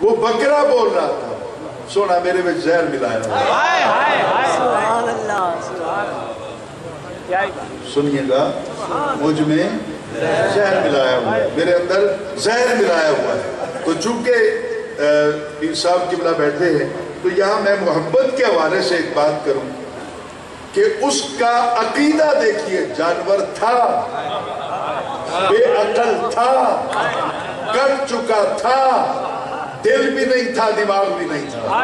وہ بکرا بول رہا تھا سونا میرے میں زہر ملایا سنیے گا مجھ میں زہر ملایا ہوا ہے میرے اندر زہر ملایا ہوا ہے تو چونکہ پیر صاحب قبلہ بیٹھے ہیں تو یہاں میں محبت کے حوالے سے ایک بات کروں کہ اس کا عقیدہ دیکھیے جانور تھا بے عقل تھا کٹ چکا تھا دل بھی نہیں تھا دماغ بھی نہیں تھا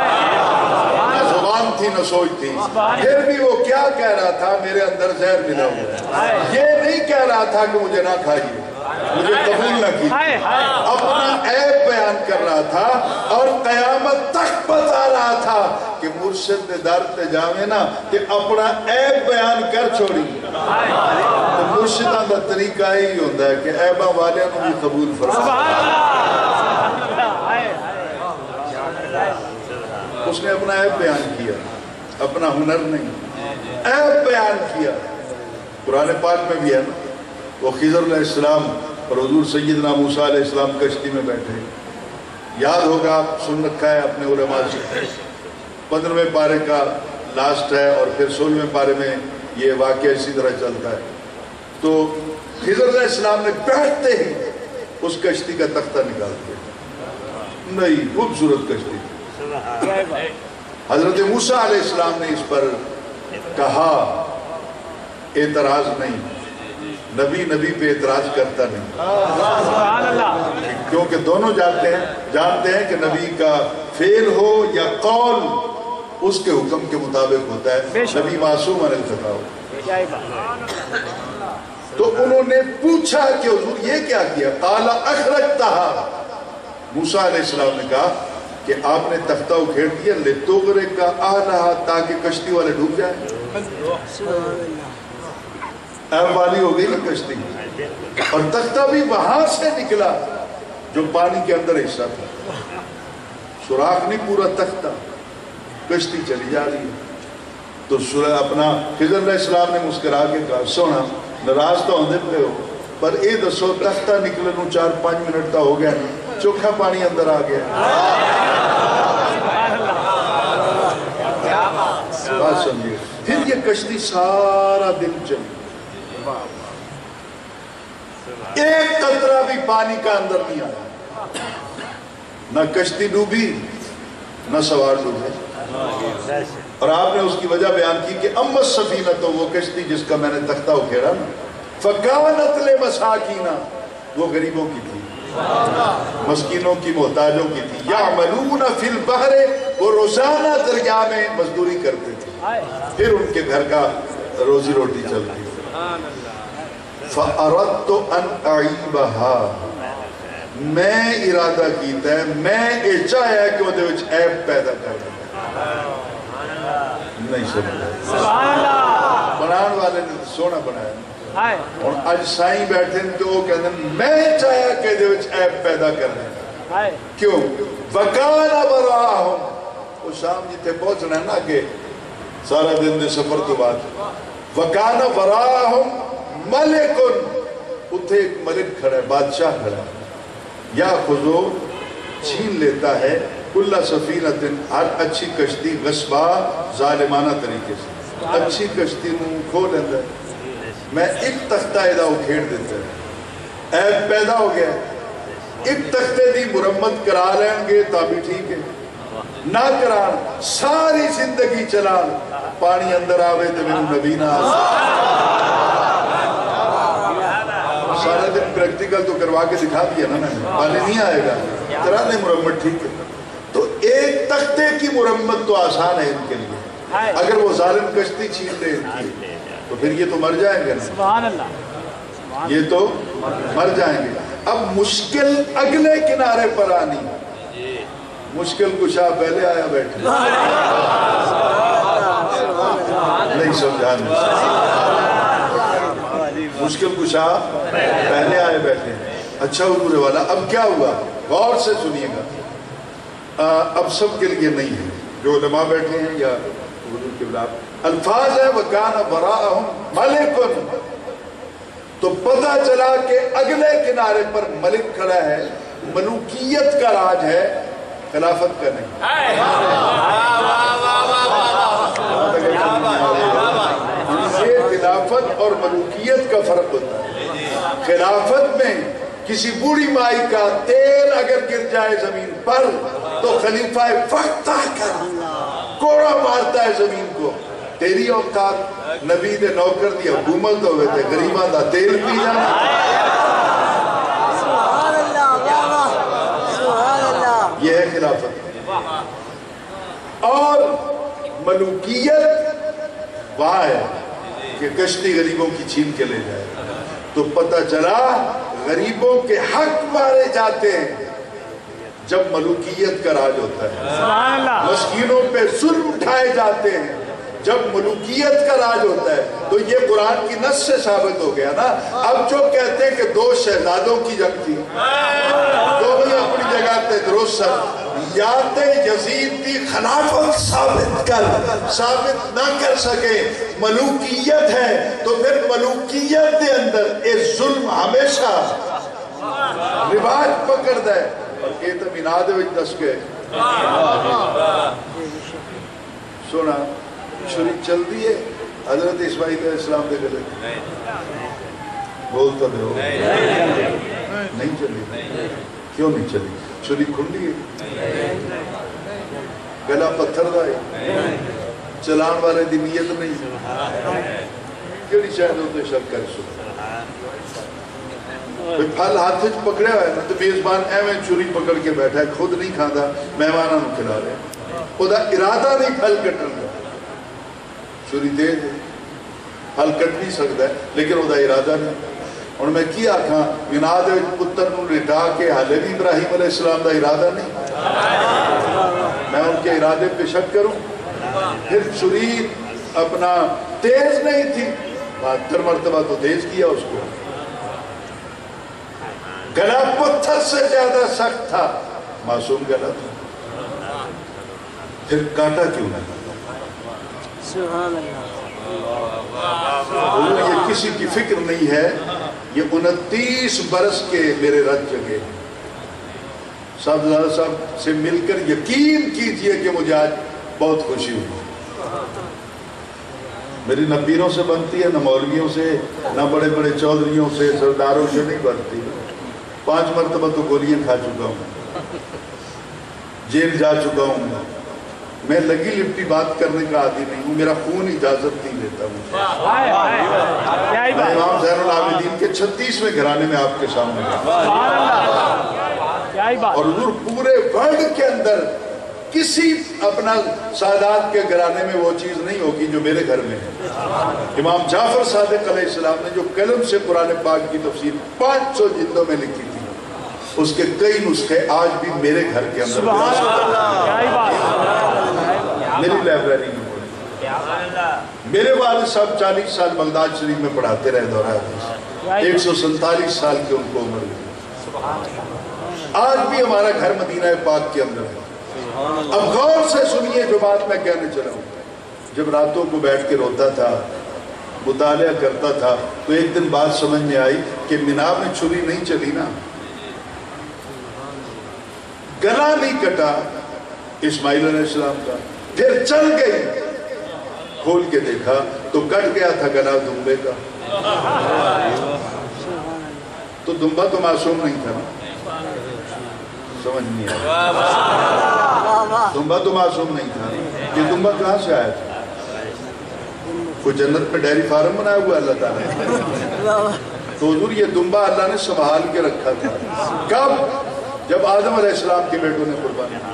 نہ زبان تھی نہ سوچ تھی پھر بھی وہ کیا کہہ رہا تھا میرے اندر زہر ملا ہوا ہے یہ نہیں کہہ رہا تھا کہ مجھے نہ کھائیے مجھے قبول نہ کیجیے اپنا عیب بیان کر رہا تھا اور قیامت تک بتا رہا تھا کہ مرشد نے در تے جاوے نا کہ اپنا عیب بیان کر چھوڑی تو مرشدہ دا طریقہ ہی ہوتا ہے کہ عیبہ والے نے بھی قبول فرمائے اس نے اپنا عیب بیان کیا اپنا ہنر نہیں عیب بیان کیا قرآن پاک میں بھی ہے نا وہ خضر علیہ السلام اور حضور سیدنا موسیٰ علیہ السلام کشتی میں بیٹھے یاد ہوگا آپ سن رکھا ہے اپنے علماء سے 15ویں پارے کا لاسٹ ہے اور پھر 16ویں پارے میں یہ واقعہ اسی طرح چلتا ہے تو خضر علیہ السلام نے بیٹھتے ہی اس کشتی کا تختہ نکال دیا نہیں خوبصورت کشتی حضرت موسیٰ علیہ السلام نے اس پر کہا اعتراض نہیں نبی نبی پہ اعتراض کرتا نہیں کیونکہ دونوں جانتے ہیں کہ نبی کا فعل ہو یا قول اس کے حکم کے مطابق ہوتا ہے نبی معصوم عن الخطا ہو تو انہوں نے پوچھا کہ حضور یہ کیا کیا قال اخرجتها موسیٰ علیہ السلام نے کہا کہ آپ نے تختہ اکھیڑ دیا لتغرق اہلها تاکہ کشتی والے ڈوب جائیں عیب والی ہو گئی نا کشتی اور تختہ بھی وہاں سے نکلا جو پانی کے اندر حصہ تھا سوراخ نہیں پورا تختہ کشتی چلی جا رہی ہے تو اپنا خضر علیہ السلام نے مسکرا کے کہا سونا ناراض تو ہوندے پہ ہو پر اے دسو تختہ نکلے نو 4-5 منٹ تا ہو گیا چوکھا پانی اندر آ گیا بات سمجھے پھر یہ کشتی سارا دن چلی ایک قطرہ بھی پانی کا اندر نہیں آیا نہ کشتی ڈوبی نہ سوار ڈوبے اور آپ نے اس کی وجہ بیان کی کہ اما السفینہ تو وہ کشتی جس کا میں نے تختہ اکھیڑا نا فکانت لمساکین وہ غریبوں کی تھی مسکینوں کی محتاجوں کی تھی یعملون فی البحر وہ روزانہ دریا میں مزدوری کرتے تھے پھر ان کے گھر کا روزی روٹی چلتی تھی فَأَرَدْتُ أَنْ أَعِيبَهَا میں ارادہ کیتا ہے میں چاہیا کہ وہ دے وچ عیب پیدا کر نہیں سمجھا بنان والے نے سونا بنایا اور آج سائیں بیٹھے ہیں تو وہ کہتے ہیں میں چاہیا کہ دے وچ عیب پیدا کر دیں کیوں وَكَانَ بَرَاهُمْ وہ شام جیتے پہنچنا ہے نا کہ سارا دن دے سفر تو بعد وَكَانَ بَرَاهُمْ ملکن اتھے ایک ملک کھڑا ہے بادشاہ کھڑا ہے یا خضو چھین لیتا ہے کل سفینت ہر اچھی کشتی غصبہ ظالمانہ طریقے سے اچھی کشتی نوں کھو لیتا ہے میں ایک تختہ ادا اکھیڑ دیتا ہے عیب پیدا ہو گیا ایک تختے دی مرمت کرا لیں گے تابی ٹھیک ہے نہ کران ساری زندگی چلان پانی اندر آوے تو میں نبی نہ سارا دن پریکٹیکل تو کروا کے دکھا دیا نا پانی نہیں آئے گا طرح نے مرمت ٹھیک ہے تو ایک تختے کی مرمت تو آسان ہے ان کے لیے اگر وہ ظالم کشتی چھین لے تو پھر یہ تو مر جائیں گے یہ تو مر جائیں گے اب مشکل اگلے کنارے پر آنی مشکل کشا پہلے آیا بیٹھے نہیں سمجھانے مشکل کشا پہلے آئے بیٹھے اچھا حضور والا اب کیا ہوا غور سے سنیے گا اب سب کے لیے نہیں ہے جو علماء بیٹھے ہیں یا حضور کے بلاب الفاظ ہے وَكَانَ وَرَاءَهُمْ مَلِكٌ تو پتہ چلا کہ اگلے کنارے پر ملک کھڑا ہے ملوکیت کا راج ہے خلافت کا نہیں. یہ خلافت اور ملوکیت کا فرق ہوتا ہے. خلافت میں کسی بوڑھی مائی کا تیل اگر گر جائے زمین پر تو خلیفہ فتح کر کوڑا مارتا ہے زمین کو. تیری اوقات نبی دے نوکر دی حکومت ہوئے تھے, غریباں دا تیل پی جانا. یہ ہے خلافت. اور ملوکیت وہاں ہے کہ کشتی غریبوں کی چھین کے لے جائے. تو پتہ چلا غریبوں کے حق مارے جاتے ہیں جب ملوکیت کا راج ہوتا ہے. مسکینوں پہ ظلم اٹھائے جاتے ہیں جب ملوکیت کا راج ہوتا ہے. تو یہ قرآن کی نص سے ثابت ہو گیا نا. اب جو کہتے ہیں کہ 2 شہزادوں کی جنگ تھی, تو بھی اپنی جگہ پہ درست ہے. یاد یزید کی خلافت ثابت نہ کر سکے, ملوکیت ہے, تو پھر ملوکیت کے اندر ایک ظلم ہمیشہ رواج پکڑ دے. اور یہ تو میناد وچ دس گئے سونا چھری چل دی ہے حضرت اسماعیل علیہ السلام دے گلے. بولتا دے ہو نہیں چلی. کیوں نہیں چلی؟ چھری کھنڈی ہے, گلا پتھر دا ہے, چلان والے دی نیت نہیں. کیڑی شاید ہوتے شک کر سو پھل ہاتھ وچ پکڑیا ہوا ہے نا, تو میزبان ایویں چھری پکڑ کے بیٹھا ہے, خود نہیں کھاندا, مہماناں نوں کھلا رہے. خدا ارادہ نہیں پھل کٹن دا. چھری دے دے پھل کٹ نہیں سکتا ہے, لیکن وہ ارادہ نہیں. اور میں کیا آکھاں یناد پتر نوں لٹا کے حالے بھی ابراہیم علیہ السلام دا ارادہ نہیں. میں ان کے ارادے پہ شک کروں؟ پھر چھری اپنا تیز نہیں تھی, 72 مرتبہ تو تیز کیا اس کو. گلا پتھر سے زیادہ سخت تھا, معصوم گلا تھا, پھر کاٹا کیوں نہ؟ سبحان اللہ. یہ کسی کی فکر نہیں ہے. یہ 29 برس کے میرے رت جگے. صاحب سے مل کر یقین کیجئے کہ مجھے آج بہت خوشی ہوئی. میری نہ پیروں سے بنتی ہے, نہ مولویوں سے, نہ بڑے بڑے چودھریوں سے, سرداروں سے نہیں بنتی. 5 مرتبہ تو گولیاں کھا چکا ہوں, جیل جا چکا ہوں. میں لگی لپٹی بات کرنے کا عادی نہیں ہوں, میرا خون اجازت نہیں دیتا ہوں. میں امام زین العابدین کے 36ویں گھرانے میں آپ کے سامنے اور حضور پورے ورلڈ کے اندر کسی اپنا سادات کے گھرانے میں وہ چیز نہیں ہوگی جو میرے گھر میں ہے. امام جعفر صادق علیہ السلام نے جو قلم سے قرآن پاک کی تفسیر 500 جلدوں میں لکھی تھی, اس کے کئی نسخے آج بھی میرے گھر کے اندر میری لائبریری میں. میرے والد صاحب 40 سال بغداد شریف میں پڑھاتے رہے دورہ حدیث, 147 سال کی ان کو عمر ہوئی. آج بھی ہمارا گھر مدینہ پاک کے اندر ہے. اب غور سے سنیے جو بات میں کہنے چلا ہوں. جب راتوں کو بیٹھ کے روتا تھا, مطالعہ کرتا تھا, تو ایک دن بات سمجھ میں آئی کہ مینا میں چھری نہیں چلی نا, گلا نہیں کٹا اسماعیل علیہ السلام کا, پھر چل گئی. کھول کے دیکھا تو کٹ گیا تھا گلا دمبے کا. تو دمبا تو معصوم نہیں تھا نا, سمجھ نہیں آیا. دمبا تو معصوم نہیں تھا. یہ دمبا کہاں سے آیا تھا؟ کوئی جنت میں ڈیری فارم بنایا ہوا اللہ تعالیٰ. تو حضور یہ دمبا اللہ نے سنبھال کے رکھا تھا. کب؟ جب آدم علیہ السلام کے بیٹوں نے قربانی کی.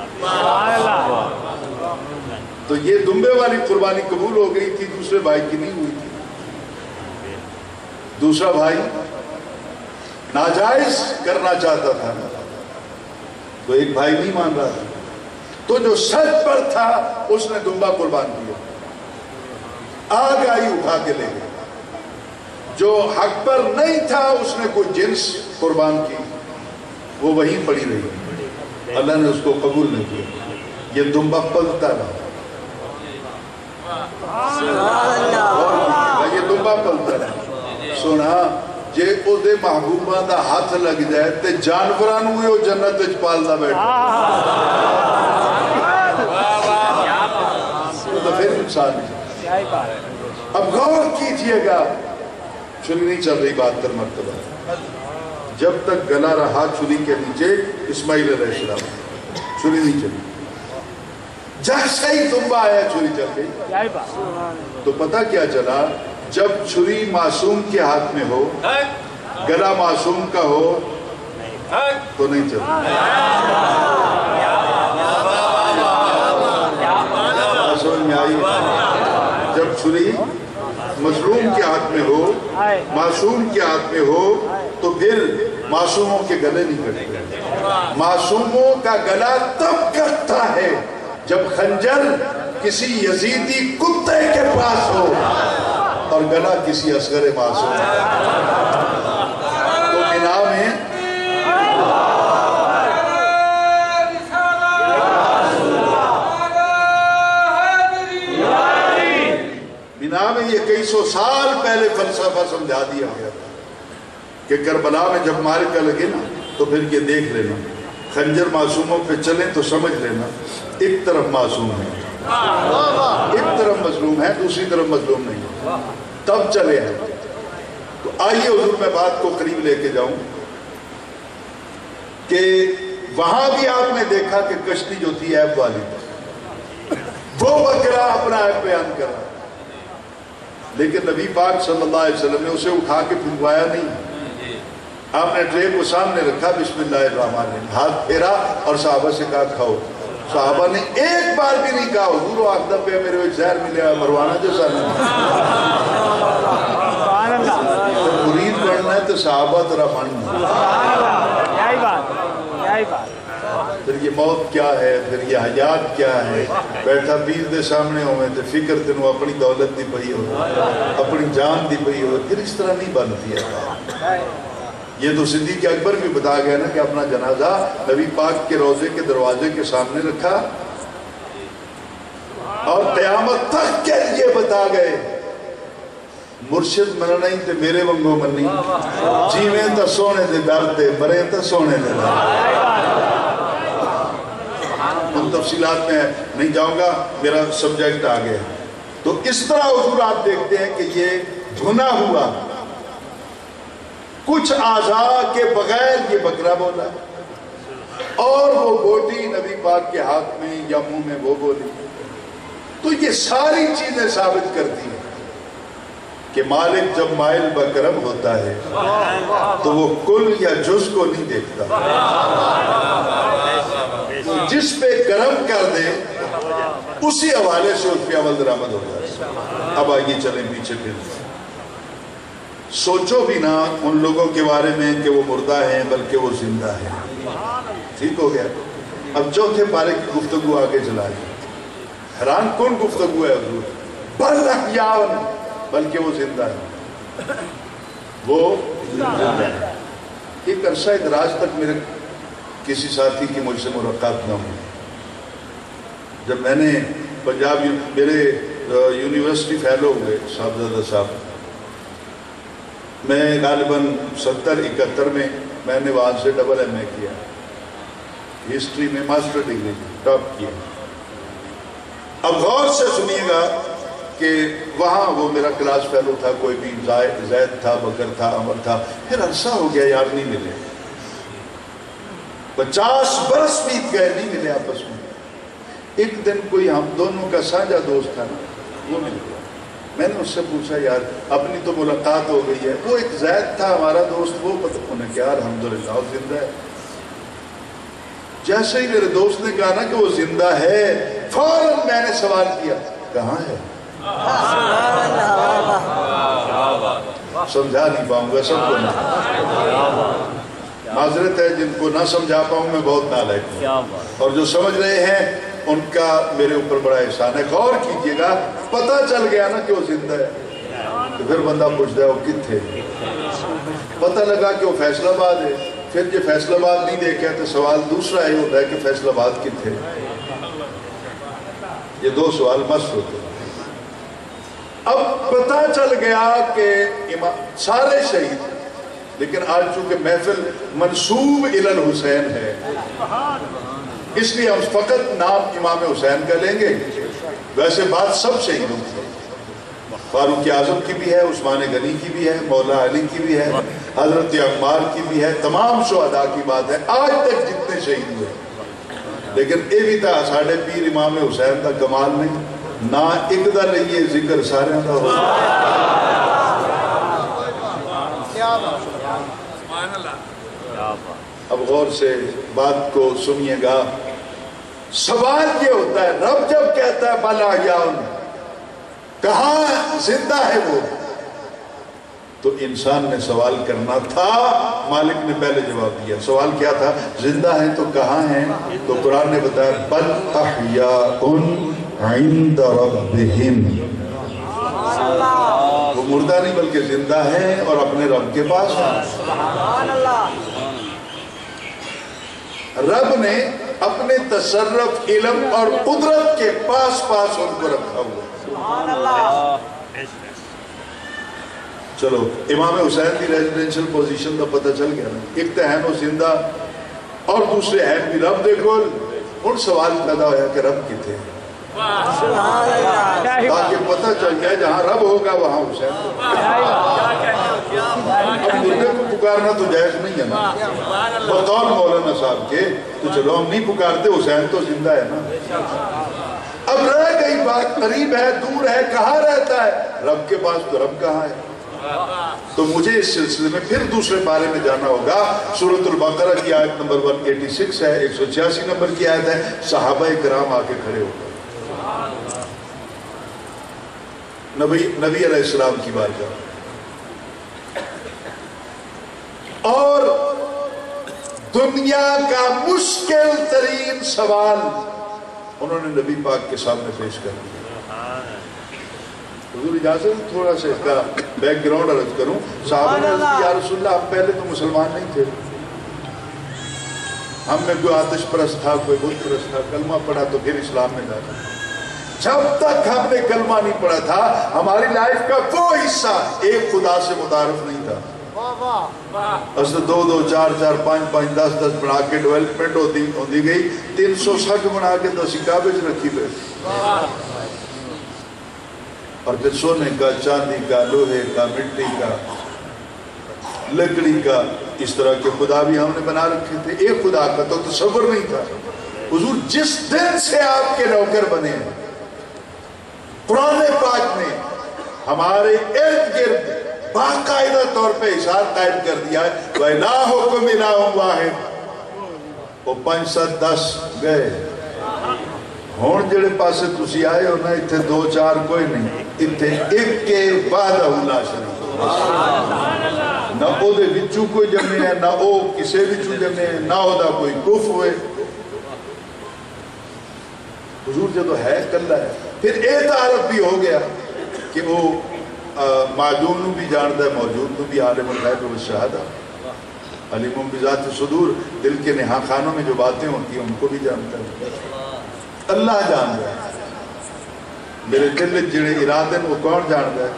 تو یہ دمبے والی قربانی قبول ہو گئی تھی, دوسرے بھائی کی نہیں ہوئی تھی. دوسرا بھائی ناجائز کرنا چاہتا تھا, تو ایک بھائی نہیں مان رہا تھا. تو جو سچ پر تھا اس نے دمبا قربان کیا, آگ آئی اٹھا کے لے گئے. جو حق پر نہیں تھا اس نے کوئی جنس قربان کی, وہ وہیں پڑی رہی, اللہ نے اس کو قبول نہیں کیا. یہ دمبا پلتا رہا, یہ دمبا پلتا رہا. سونا جے او دے محبوبہ دا ہاتھ لگ جائے تے جانوران ہوئے وہ جنت وچ پالدا بیٹھا. انسان نہیں۔ اب غور کیجئے گا، چھری نہیں چل رہی 72 مرتبہ، جب تک گلا رہا چھری کے نیچے اسماعیل علیہ السلام، چھری نہیں چلی، جیسے ہی دمبا آیا چھری چل گئی۔ تو پتہ کیا چلا، جب چھری معصوم کے ہاتھ میں ہو، گلا معصوم کا ہو تو نہیں چلتی۔ سمجھ میں آئی؟ جب چھری مظلوم کے ہاتھ میں ہو، معصوم کے ہاتھ میں ہو، تو پھر معصوموں کے گلے نہیں کٹتے۔ معصوموں کا گلا تب کٹتا ہے جب خنجر کسی یزیدی کتے کے پاس ہو اور گلا کسی اصغر معصوم۔ تو مینا میں یہ کئی سو سال پہلے فلسفہ سمجھا دیا گیا تھا کہ کربلا میں جب مارکہ لگے نا تو پھر یہ دیکھ لینا، خنجر معصوموں پہ چلیں تو سمجھ لینا ایک طرف معصوم ہے، ایک طرف مظلوم ہے، دوسری طرف مظلوم نہیں، تب چلے ہیں۔ تو آئیے حضور میں بات کو قریب لے کے جاؤں کہ وہاں بھی آپ نے دیکھا کہ کشتی جو تھی عیب والی، وہ بکرا اپنا عیب بیان کر رہا، لیکن نبی پاک صلی اللہ علیہ وسلم نے اسے اٹھا کے پھنکوایا نہیں۔ آپ نے ٹرے کو سامنے رکھا، بسم اللہ الرحمن الرحیم، ہاتھ پھیرا اور صحابہ سے کہا کھاؤ۔ صحابہ نے ایک بار بھی نہیں کہا حضور و آخدہ پہ میرے وہ زہر ملے مروانہ جیسا نہیں۔ جب مرید بڑھنا ہے تو صحابہ ترہ بڑھنا، پھر یہ موت کیا ہے، پھر یہ حیات کیا ہے، بیٹھا پیر دے سامنے ہوئے تو فکر تنو اپنی دولت دی پئی ہو، اپنی جان دی پئی ہو، پھر اس طرح نہیں بنتی ہے۔ یہ تو صدیق اکبر بھی بتا گیا نا کہ اپنا جنازہ نبی پاک کے روضے کے دروازے کے سامنے رکھا اور قیامت تک کے لیے بتا گئے مرشد مننا ہی تے میرے ونگو مننی، جیویں تا سونے دے در تے مرے تا سونے دے در۔ ان تفصیلات میں نہیں جاؤں گا، میرا سبجیکٹ آگے ہے۔ تو اس طرح حضور آپ دیکھتے ہیں کہ یہ دھنا ہوا، کچھ اعضاء کے بغیر یہ بکرا بولا اور وہ بوٹی نبی پاک کے ہاتھ میں یا منہ میں وہ بولی۔ تو یہ ساری چیزیں ثابت کرتی ہیں کہ مالک جب مائل بکرم ہوتا ہے تو وہ کل یا جز کو نہیں دیکھتا، جس پہ کرم کر دے اسی حوالے سے اس پہ عمل درآمد ہوتا ہے۔ اب آئیے چلیں پیچھے پھر، سوچو بھی نہ ان لوگوں کے بارے میں کہ وہ مردہ ہیں بلکہ وہ زندہ ہیں۔ ٹھیک ہو گیا؟ اب چوتھے پارے کی گفتگو آگے چلائیں۔ حیران کن گفتگو ہے حضور، بل احیاء، بلکہ وہ زندہ ہے، وہ زندہ ہے۔ ایک عرصہ دراز تک میرے کسی ساتھی کی مجھ سے ملاقات نہ ہوئی۔ جب میں نے پنجاب میرے یونیورسٹی فیلو ہوئے صاحبزادہ صاحب، میں غالباً 70-71 میں نے وہاں سے ڈبل ایم اے کیا، ہسٹری میں ماسٹر ڈگری ٹاپ کیا۔ اب غور سے سنیے گا کہ وہاں وہ میرا کلاس فیلو تھا، کوئی بھی زید تھا، بکر تھا، عمر تھا، پھر عرصہ ہو گیا یار نہیں ملے، 50 برس بیت گئے نہیں ملے آپس میں۔ ایک دن کوئی ہم دونوں کا سانجھا دوست تھا نا، وہ مل گیا۔ میں نے اس سے پوچھا یار اپنی تو ملاقات ہو گئی ہے، وہ ایک زید تھا ہمارا دوست، وہ پتہ انہیں کیا الحمدللہ وہ زندہ ہے۔ جیسے ہی میرے دوست نے کہا نا کہ وہ زندہ ہے، فوراً میں نے سوال کیا کہاں ہے؟ سمجھا نہیں پاؤں گا سب کو، معذرت ہے جن کو نہ سمجھا پاؤں میں بہت نالائق ہوں، اور جو سمجھ رہے ہیں ان کا میرے اوپر بڑا احسان ہے۔ غور کیجئے گا، پتہ چل گیا نا کہ وہ زندہ ہے تو پھر بندہ پوچھتا ہے وہ کتھے؟ پتہ لگا کہ وہ فیصل آباد ہے، پھر جو فیصل آباد نہیں دیکھا تو سوال دوسرا یہ ہوتا ہے کہ فیصل آباد کتھے؟ یہ دو سوال مست ہوتے ہیں۔ اب پتہ چل گیا کہ سارے شہید، لیکن آج چونکہ محفل منسوب الی الحسین ہے اس لیے ہم فقط نام امام حسین کا لیں گے ویسے بات سب شہیدوں کی ہے، فاروق اعظم کی بھی ہے، عثمان غنی کی بھی ہے، مولا علی کی بھی ہے، حضرت عمار کی بھی ہے، تمام شہداء کی بات ہے آج تک جتنے شہید ہوئے. لیکن یہ بھی تھا ساڑھے پیر امام حسین کا کمال نہیں، نہ ایک دا لئیے ذکر سارے دا ہو. اب غور سے بات کو سنیے گا. سوال یہ ہوتا ہے رب جب کہتا ہے بل احیاء، کہاں زندہ ہے وہ؟ تو انسان نے سوال کرنا تھا، مالک نے پہلے جواب دیا. سوال کیا تھا؟ زندہ ہے تو کہاں ہیں؟ تو قرآن نے بتایا بل احیاء عند ربہم، وہ مردہ نہیں بلکہ زندہ ہے اور اپنے رب کے پاس ہیں. رب نے اپنے تصرف، علم اور قدرت کے پاس پاس ان کو رکھا ہوا. چلو امام حسین کی ریزیڈنشل پوزیشن کا پتہ چل گیا نا. ایک تو ہے وہ زندہ اور دوسرے ہے بھی رب دے کول. ان سوال پیدا ہوا کہ رب کتنے ہیں، تاکہ پتہ چل جائے جہاں رب ہوگا وہاں حسین ہوگا. اب مردے کو پکارنا تو جائز نہیں ہے نا بطور مولانا صاحب کے، تو چلو ہم نہیں پکارتے، حسین تو زندہ ہے نا. اب رہ گئی بات قریب ہے دور ہے، کہاں رہتا ہے؟ رب کے پاس. تو رب کہاں ہے؟ تو مجھے اس سلسلے میں پھر دوسرے بارے میں جانا ہوگا. سورۃ البقرہ کی آیت نمبر 186 ہے، 186 نمبر کی آیت ہے. صحابہ کرام آ کے کھڑے ہو گئے نبی علیہ السلام کی بارگاہ، اور دنیا کا مشکل ترین سوال انہوں نے نبی پاک کے سامنے پیش کر دیا. حضور اجازت تھوڑا سا اس کا بیک گراؤنڈ عرض کروں. صحابہ نے کہا یا رسول اللہ ہم پہلے تو مسلمان نہیں تھے، ہم میں کوئی آتش پرست تھا، کوئی بت پرست تھا، کلمہ پڑھا تو پھر اسلام میں داخل. جب تک ہم نے کلمہ نہیں پڑھا تھا ہماری لائف کا وہ حصہ ایک خدا سے متعارف نہیں تھا. اس 2 2 4 4 5 5 10 10 بنا کے ڈیولپمنٹ ہوتی گئی. 360 بنا کے 10 کعبے میں رکھی گئی، اور پھر سونے کا، چاندی کا، لوہے کا، مٹی کا، لکڑی کا، اس طرح کے خدا بھی ہم نے بنا رکھے تھے. ایک خدا کا تو تصور نہیں تھا. حضور جس دن سے آپ کے نوکر بنے ہیں، قرآن پاک نے ہمارے ارد گرد باقاعدہ طور پہ اشار قائم کر دیا ہے وَإِلَٰهُكُمْ إِلَٰهٌ وَاحِدٌ. وہ 5 7 10 گئے. ہون جڑے پاسے تسی آئے ہو نا، اتھے 2 4 کوئی نہیں، اتھے ایک کے بعد لا شریک، نہ او دے وچوں کوئی جمعے ہے، نہ او کسے وچوں جمعے ہے، نہ او دا کوئی کف ہوئے. حضور جدو ہے کلہ ہے. پھر ایک تعارف بھی ہو گیا کہ وہ معدوم نو بھی جاندہ ہے، موجود نو بھی، عالم الغیب والشہادہ، علیم بذات صدور، دل کے نہا خانوں میں جو باتیں ہوتی ہیں ان کو بھی جانتا ہے. اللہ جانتا ہے میرے دل جڑے ارادے وہ کون جانتا ہے؟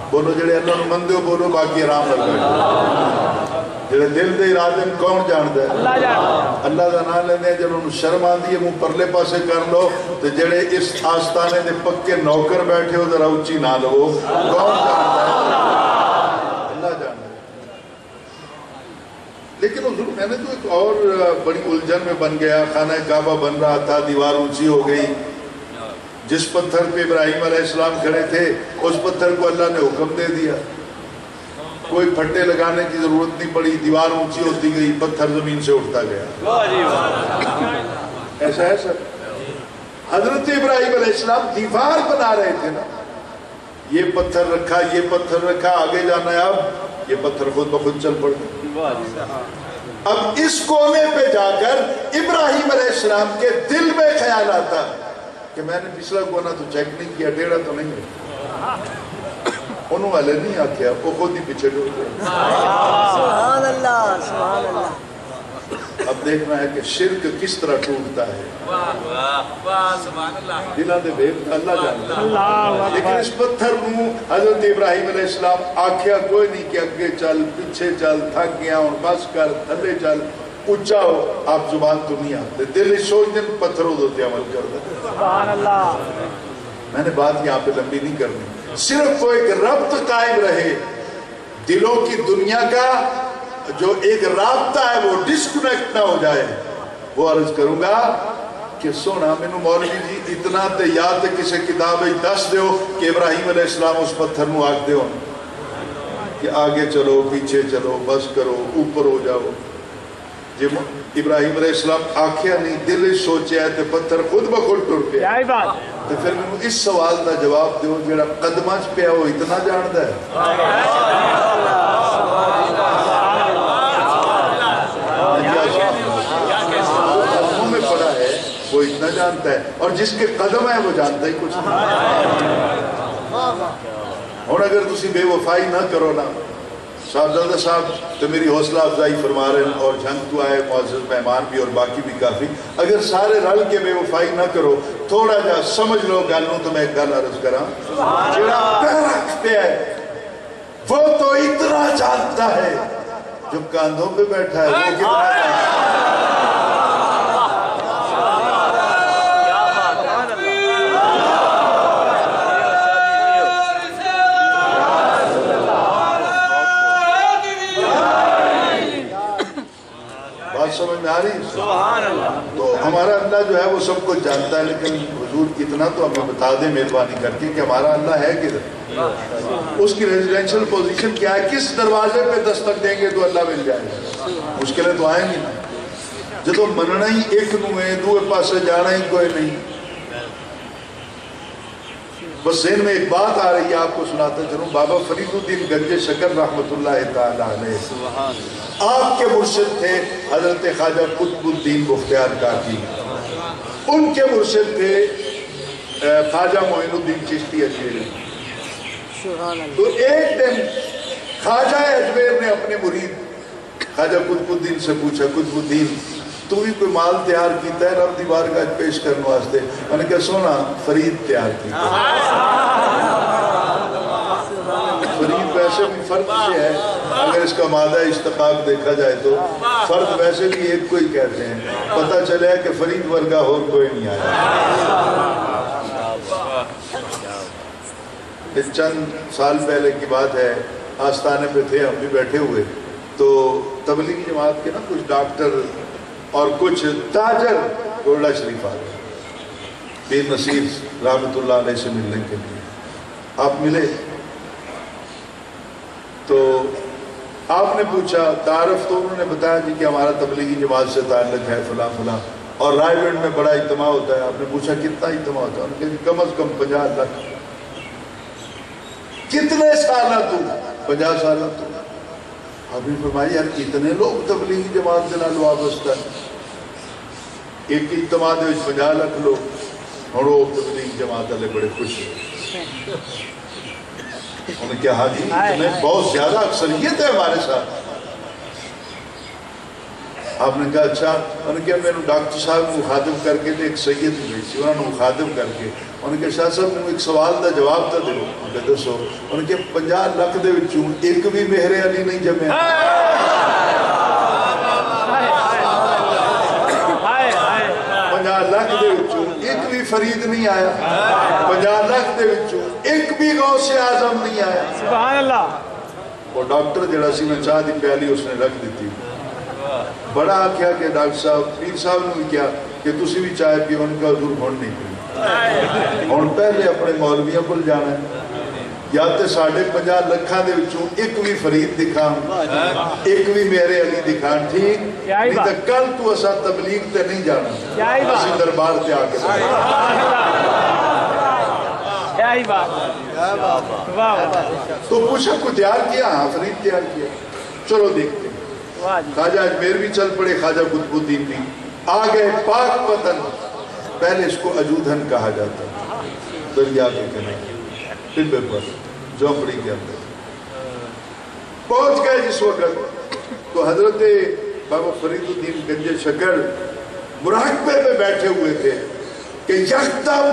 بولو جڑے اللہ نو مندے ہو بولو، باقی آرام لگا. جڑے دل دے ارادے کون جانتا ہے؟ اللہ جانتا. اللہ دا نام لینے جب انہوں شرم آن دیئے منہ پرلے پاسے کر لو، تو جڑے اس آستانے دے پکے نوکر بیٹھے ہو ذرا اچھی نہ لو، کون جانتا ہے؟ اللہ جانتا ہے. لیکن حضور میں نے تو ایک اور بڑی الجھن میں بن گیا. خانہ کعبہ بن رہا تھا، دیوار اونچی ہو گئی. جس پتھر پہ ابراہیم علیہ السلام کھڑے تھے اس پتھر کو اللہ نے حکم دے دیا، کوئی پھٹے لگانے کی ضرورت نہیں پڑی. دیوار اونچی ہوتی گئی، پتھر زمین سے اٹھتا گیا. ایسا ہے سر. حضرت ابراہیم علیہ السلام دیوار بنا رہے تھے نا، یہ پتھر رکھا، یہ پتھر رکھا، آگے جانا ہے. اب یہ پتھر خود بخود چل پڑتا. اب اس کونے پہ جا کر ابراہیم علیہ السلام کے دل میں خیال آتا کہ میں نے پچھلا کونا تو چیک نہیں کیا، ٹیڑھا تو نہیں ہے. انہوں والے نہیں آکھیا، وہ خود ہی پیچھے ڈول گئے. سبحان اللہ، سبحان اللہ. اب دیکھنا ہے کہ شرک کس طرح ٹوٹتا ہے. دلہ دے بیب اللہ جانتا ہے. لیکن اس پتھر میں حضرت ابراہیم علیہ السلام آکھیا کوئی نہیں کہ اگے چل، پیچھے چل، تھک گیا اور بس کر، تھلے چل. اچھا ہو آپ زبان تو نہیں آتے دل سوچ دن پتھر ہوتے عمل کر دیں سبحان اللہ میں نے بات یہاں پہ لمبی نہیں کرنی صرف وہ ایک ربط قائم رہے دلوں کی دنیا کا جو ایک رابطہ ہے وہ ڈسکنیکٹ نہ ہو جائے وہ عرض کروں گا کہ سونا مینو مولوی جی اتنا تے یاد ہے کسی کتاب دس دیو کہ ابراہیم علیہ السلام اس پتھر نو آگ دیو کہ آگے چلو پیچھے چلو بس کرو اوپر ہو جاؤ جی ابراہیم علیہ السلام آکھیا نہیں دل سوچیا ہے تے پتھر خود بخود ٹر پیا تو پھر میں اس سوال کا جواب دیو جڑا قدمہ چ پیا وہ اتنا جاندا ہے میں پڑھا ہے وہ اتنا جانتا ہے اور جس کے قدم ہے وہ جانتا ہی کچھ نہیں اور اگر تسی بے وفائی نہ کرو نا صاحبزادہ صاحب تو میری حوصلہ افزائی فرما رہے ہیں اور جھنگ تو آئے معزز مہمان بھی اور باقی بھی کافی اگر سارے رل کے بے وفائی نہ کرو تھوڑا جا سمجھ لو گالوں تو میں ایک گل عرض کراں جڑا پیرک پہ ہے وہ تو اتنا جانتا ہے جو کاندھوں پہ بیٹھا ہے وہ کتنا جانتا ہے سمجھ میں آ رہی ہے تو ہمارا اللہ جو ہے وہ سب کچھ جانتا ہے لیکن حضور اتنا تو ہمیں بتا دیں مہربانی کر کے کہ ہمارا اللہ ہے کدھر اس کی ریزیڈینشل پوزیشن کیا ہے کس دروازے پہ دستک دیں گے تو اللہ مل جائے گا مشکلیں تو آئیں گی نا جدو مننا ہی ایک نو ہے دوے پاسے جانا ہی کوئی نہیں بس ذہن میں ایک بات آ رہی ہے آپ کو سناتا چلوں بابا فرید الدین گنج شکر رحمت اللہ تعالی علیہ آپ کے مرشد تھے حضرت خواجہ قطب الدین بختیار کاکی ان کے مرشد تھے خواجہ معین الدین چشتی اجمیری تو ایک دن خواجہ اجمیر نے اپنے مرید خواجہ قطب الدین سے پوچھا قطب الدین تو بھی کوئی مال تیار کیتا ہے رب دی بارگاہ پیش کرنے واسطے میں نے کہا سونا فرید تیار کیتا فرید ویسے بھی فرد سے ہے اگر اس کا مادہ اشتقاق دیکھا جائے تو فرد ویسے بھی ایک کوئی کہتے ہیں پتہ چلے کہ فرید ورگا اور کوئی نہیں آیا چند سال پہلے کی بات ہے آستانے پہ تھے ہم بھی بیٹھے ہوئے تو تبلیغی جماعت کے نا کچھ ڈاکٹر اور کچھ تاجر گولڈا شریف آ گئے بیر نصیر رحمت اللہ علیہ سے ملنے کے لیے آپ ملے تو آپ نے پوچھا تعارف تو انہوں نے بتایا جی کہ ہمارا تبلیغی جماعت سے تعلق ہے فلاں فلاں اور رائے گنج میں بڑا اجتماع ہوتا ہے آپ نے پوچھا کتنا اجتماع ہوتا ہے انہوں نے کہا کم از کم 50 لاکھ کتنے سالہ تو 50 سالہ تو آپ نے فرمایا یار اتنے لوگ تبلیغی جماعت سے نال وابستہ ہیں ایک اجتماع دے 50 لاکھ لوگ اور وہ تبلیغی جماعت والے بڑے خوش ہیں انہوں نے کہا ہاں جی اتنے بہت زیادہ اکثریت ہے ہمارے ساتھ آپ نے کہا اچھا انہوں نے کہا میں نے ڈاکٹر صاحب مخاطب کر کے ایک سید بھیجی انہوں نے مخاطب کر کے انہوں نے کہا شاہ صاحب میں ایک سوال دا جواب تا دے انہوں نے دسو انہوں نے کہا 50 لاکھ دے وچوں ایک بھی مہر علی نہیں جمع 50 لاکھ دے وچوں ایک بھی فرید نہیں آیا 50 لاکھ دے وچوں ایک بھی غوث اعظم نہیں آیا سبحان اللہ وہ ڈاکٹر جڑا سی میں چاہ دی پیالی اس نے رکھ دیتی بڑا آکھیا کہ ڈاکٹر صاحب پیر صاحب نے بھی کیا کہ تسی بھی چائے پی ان کا حضور بھون نہیں پی اور پہلے اپنے مولویوں پر جانا ہے یا تے 50 لکھاں دے وچوں ایک بھی فرید دکھان ایک بھی میرے علی دکھان ٹھیک نہیں تو کل تو اسا تبلیغ تے نہیں جانا اسی دربار تے آ کے تو پوچھا کو تیار کیا ہاں فرید تیار کیا چلو دیکھتے ہیں خواجہ اجمیر بھی چل پڑے خواجہ قطب الدین بھی آگئے پاک پتن پہلے اس کو اجودھن کہا جاتا دریا کے کنارے ٹبے پر جھونپڑی کے اندر پہنچ گئے جس وقت تو حضرت بابا فرید الدین گنج شکر مراقبے میں بیٹھے ہوئے تھے کہ یکدم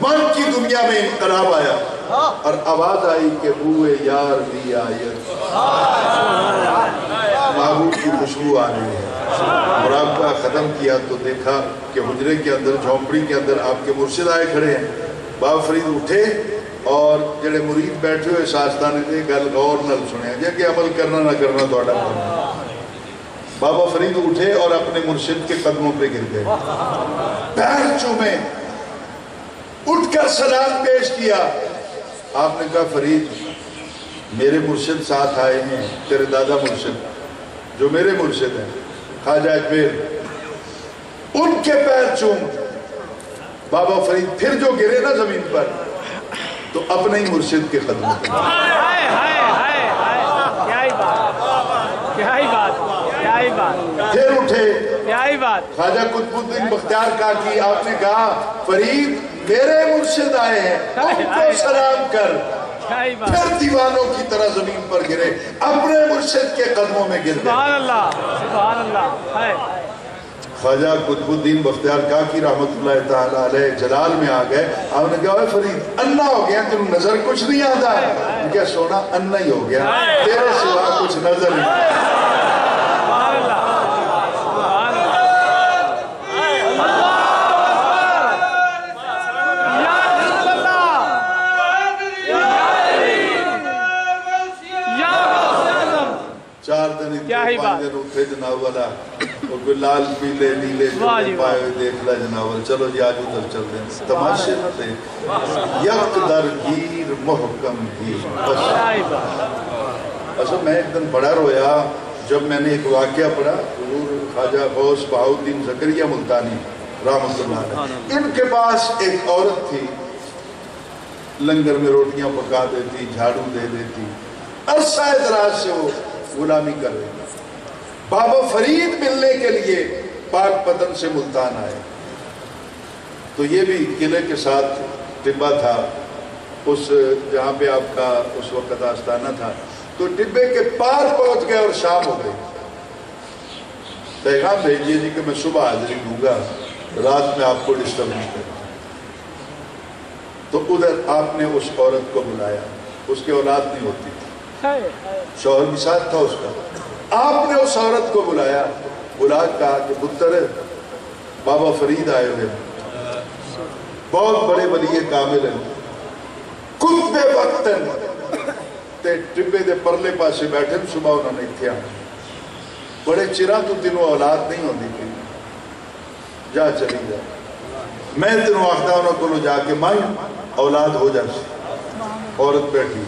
من کی دنیا میں انقلاب آیا اور آواز آئی کہ بوئے یار دی آیت محبوب کی خوشبو آ رہی ہے مراقبہ ختم کیا تو دیکھا کہ حجرے کے اندر جھونپڑی کے اندر آپ کے مرشد آئے کھڑے ہیں. بابا فرید اٹھے اور جڑے مرید بیٹھے ہوئے ساستانے دے گل غور نال سنیا جے کہ عمل کرنا نہ کرنا تہاڈا کام. بابا فرید اٹھے اور اپنے مرشد کے قدموں پہ گر گئے, پیر چومے, اٹھ کر سلام پیش کیا. آپ نے کہا فرید میرے مرشد ساتھ آئے ہیں, تیرے دادا مرشد جو میرے مرشد ہیں خواجہ اجمیر, ان کے پیر چوم. بابا فرید پھر جو گرے نا زمین پر تو اپنے ہی مرشد کے قدموں پہ. پھر اٹھے خواجہ قطب الدین بختیار کاکی, آپ نے کہا فرید میرے مرشد آئے ہیں ان کو سلام کر. پھر دیوانوں کی طرح زمین پر گرے, اپنے مرشد کے قدموں میں گر گئے. سبحان اللہ, سبحان اللہ. خواجہ قطب الدین بختیار کاکی رحمت اللہ تعالیٰ علیہ جلال میں آ گئے. آپ نے کہا اے فرید انا ہو گیا, تینوں نظر کچھ نہیں آتا ہے؟ کیا سونا انا ہی ہو گیا, تیرے سوا کچھ نظر نہیں. اٹھے جناب والا اور کوئی لال پیلے نیلے جوڑے پائے ہوئے دیکھ لا جناب والا, چلو جی آج ادھر چل دیں. تماشے نہ دے یک در گیر محکم گیر. اصل میں ایک دن بڑا رویا جب میں نے ایک واقعہ پڑھا. حضور خواجہ غوث بہاؤالدین زکریا ملتانی رحمت اللہ علیہ, ان کے پاس ایک عورت تھی, لنگر میں روٹیاں پکا دیتی, جھاڑو دے دیتی, عرصہ دراز سے وہ غلامی کر رہی. بابا فرید ملنے کے لیے پاک پتن سے ملتان آئے تو یہ بھی قلعے کے ساتھ ٹبہ تھا, اس جہاں پہ آپ کا اس وقت آستانہ تھا. تو ٹبے کے پار پہنچ گئے اور شام ہو گئی. پیغام بھیجیے جی کہ میں صبح حاضری دوں گا, رات میں آپ کو ڈسٹرب نہیں کروں. تو ادھر آپ نے اس عورت کو بلایا, اس کے اولاد نہیں ہوتی تھی, شوہر بھی ساتھ تھا اس کا. آپ نے اس عورت کو بلایا, بلا کہا کہ پتر بابا فرید آئے ہوئے, بہت بڑے ولی کامل ہیں, قطب وقتن تے ٹبے دے پرلے پاسے بیٹھے, صبح انہوں نے اتھے آنے بڑے چرا تو تینوں اولاد نہیں ہوتی تھی, جا چلی جا, میں تینوں آخدا انہوں کو جا کے مائی اولاد ہو جا سی. عورت بیٹھی,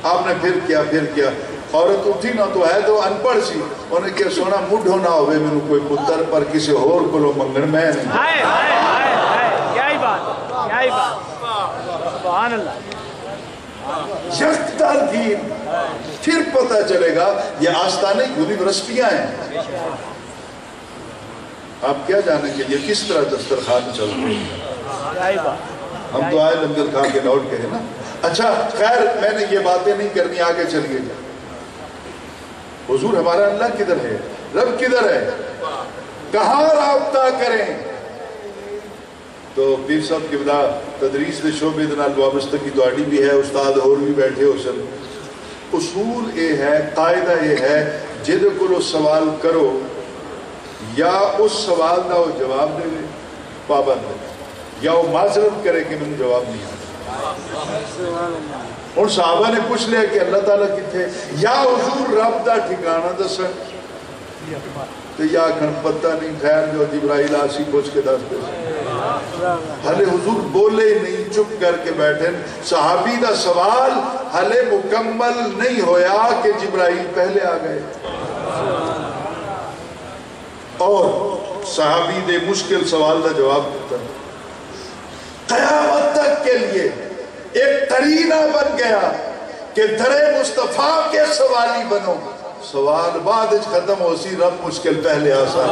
آپ نے پھر کیا, عورت اٹھی نہ تو ہے تو ان پڑھ سی, انہیں کیا سونا مڈ ہونا ہوئے میں کوئی پتر پر کسی اور کو لو منگن میں نہیں. یہی بات, سبحان اللہ. یکدر دین, پھر پتہ چلے گا یہ آستانے یونیورسٹیاں ہیں. آپ کیا جانیں کہ یہ کس طرح دسترخوان چل رہی ہے. ہم تو آئے لنگر کھا کے لوٹ کے ہیں نا. اچھا خیر میں نے یہ باتیں نہیں کرنی, آگے چلیے. حضور ہمارا اللہ کدھر ہے, رب کدھر ہے, کہاں رابطہ کریں. تو پیر صاحب کی بلا تدریس دے شعبے دنال وابستہ کی دوڑی بھی ہے, استاد اور بھی بیٹھے ہو سن. اصول یہ ہے, قاعدہ یہ ہے, جد کو سوال کرو یا اس سوال دا وہ جواب دے لے پابند ہے, یا وہ معذرت کرے کہ میں جواب نہیں آتا. اور صحابہ نے پوچھ لیا کہ اللہ تعالیٰ کتھے, یا حضور رب دا ٹھکانہ دسن, تو یا کھن پتہ نہیں, خیر جو جبرائیل آسی پوچھ کے دس دے. ہلے حضور بولے نہیں, چپ کر کے بیٹھے. صحابی دا سوال ہلے مکمل نہیں ہویا کہ جبرائیل پہلے آ گئے. اور صحابی دے مشکل سوال دا جواب دیتا, قیامت تک کے لیے ایک قرینہ بن گیا کہ در مصطفیٰ کے سوالی بنو. سوال بعد ختم ہو سی, رب مشکل پہلے آسان.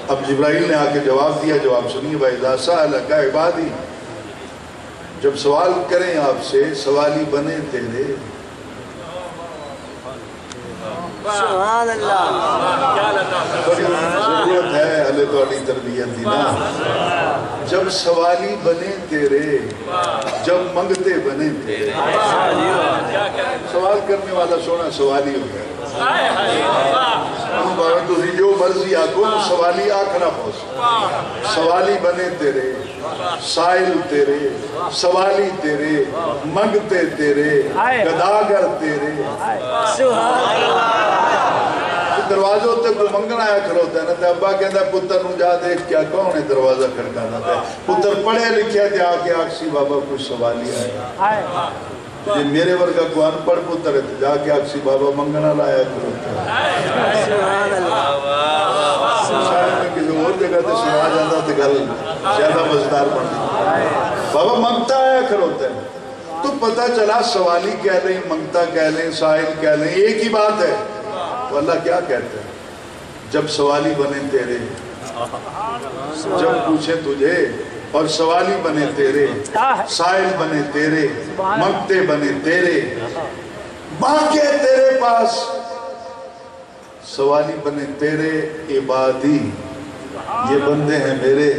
اب جبرائیل نے آ کے جواب دیا, جواب سنیے بھائی. اذا سألک عبادی, جب سوال کریں آپ سے سوالی بنے تیرے. سبحان اللہ. بڑی ضرورت ہے علی توڑی تربیت دی نا. جب سوالی بنے تیرے, جب منگتے بنے تیرے. سوال کرنے والا سونا سوالی ہو گیا. تسی جو مرضی آکو سوالی آکھنا پوس سوالی بنے تیرے سائل تیرے سوالی تیرے منگتے تیرے گداگر تیرے دروازوں تے کوئی منگنا آیا کھڑوتا ہے نا تے ابا کہتا ہے پتر نو جا دیکھ کیا کون ہے دروازہ کھڑکانا ہے پتر پڑھے لکھے تے آکے آکسی بابا کوئی سوالی آیا یہ میرے ورگا کو ان پڑھ پتر ہے جا کے آکسی بابا منگنا لایا کھڑوتا ہے سبحان اللہ شاید میں کسی اور جگہ تے سنا جاتا تے گل زیادہ مزدار بنتی بابا منگتا آیا کھڑوتا ہے تو پتہ چلا سوالی کہہ لیں منگتا کہہ لیں سائل کہہ لیں ایک ہی بات ہے تو اللہ کیا کہتا ہے جب سوالی بنے تیرے جب پوچھے تجھے اور سوالی بنے تیرے سائل بنے تیرے منگتے بنے تیرے مانگے تیرے پاس سوالی بنے تیرے عبادی یہ بندے ہیں میرے